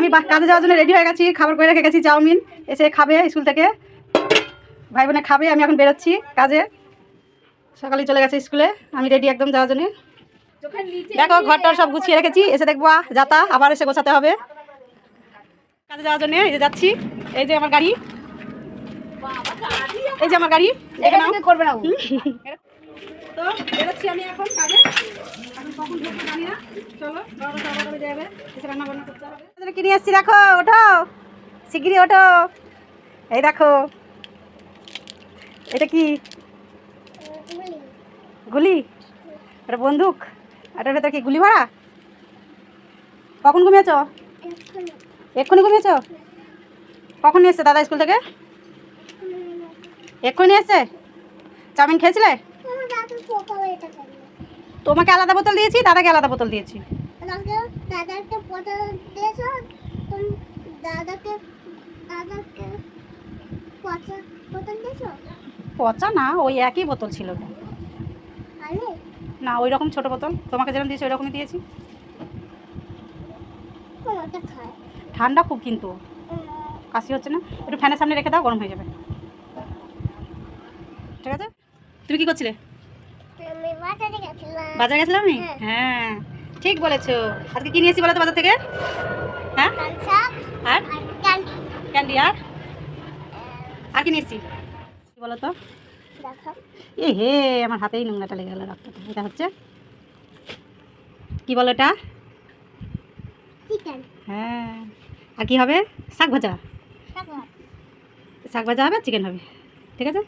আমি কাজে যাওয়ার জন্য রেডি হয়ে গেছি, খাবার করে রেখে গেছি চাউমিন, এসে খাবে স্কুল থেকে, ভাই বোনে খাবে। আমি এখন বেরোচ্ছি কাজে, সকালেই চলে গেছে স্কুলে, আমি রেডি একদম যাওয়ার জন্য। দেখো ঘরটার সব গুছিয়ে রেখেছি, এসে দেখবো যাতা আবার এসে গোছাতে হবে কাজে যাওয়ার জন্য। এই যে যাচ্ছি, এই যে আমার গাড়ি, এই যে আমার গাড়ি করবে না তো বেরোচ্ছি আমি এখন কাজে। এখন কখন ঢুকবো জানি না, চলো বেজে যাবে, এসে রান্না বান্না করতে হবে। কিনে এসছি দেখো, ওঠো শিগগিরই ওঠো। এই দেখো এটা কি, গুলি, এটা বন্দুক, এটার ভেতর কি গুলি ভরা? কখন ঘুমিয়েছ? এক্ষুনি ঘুমিয়েছ? কখন নিয়ে এসছে দাদা স্কুল থেকে? এক্ষুনি নিয়ে এসছে। চাউমিন খেয়েছিলে? তোমাকে আলাদা বোতল দিয়েছি, দাদাকে আলাদা বোতল দিয়েছি। পচা না, ওই একই বোতল ছিল না, ওই রকম ছোট বোতল, তোমাকে যেরকম দিয়েছি ওই রকমই দিয়েছি। ঠান্ডা খুব, কিন্তু কাশি হচ্ছে না, একটু ফ্যানের সামনে রেখে দাও, গরম হয়ে যাবে। ঠিক আছে, তুমি কি করছিলে? বাজারে গেছিলাম আমি, হ্যাঁ ঠিক বলেছো। আজকে কি নিয়েছি বলো তো বাজার থেকে? হ্যাঁ, আর ক্যান্ডি, আর কি নিয়েছি বলো তো? এ হে, আমার হাতেই নোংরাটা লেগে গেল, রক্তটা। এটা হচ্ছে কি বলো এটা? হ্যাঁ, আর কি হবে? শাক ভাজা, শাক ভাজা হবে, চিকেন হবে। ঠিক আছে,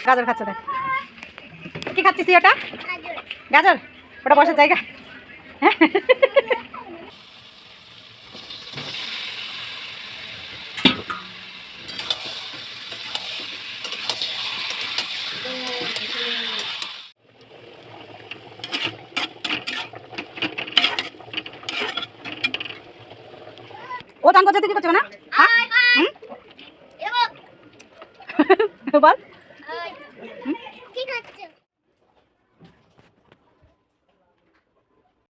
গাজর খাচ্ছে, দেখ কি খাচ্ছিস তুই? ওটা গাজর, ওটা বসার জায়গা। ও টান করছে, তুই কি করছো না? বল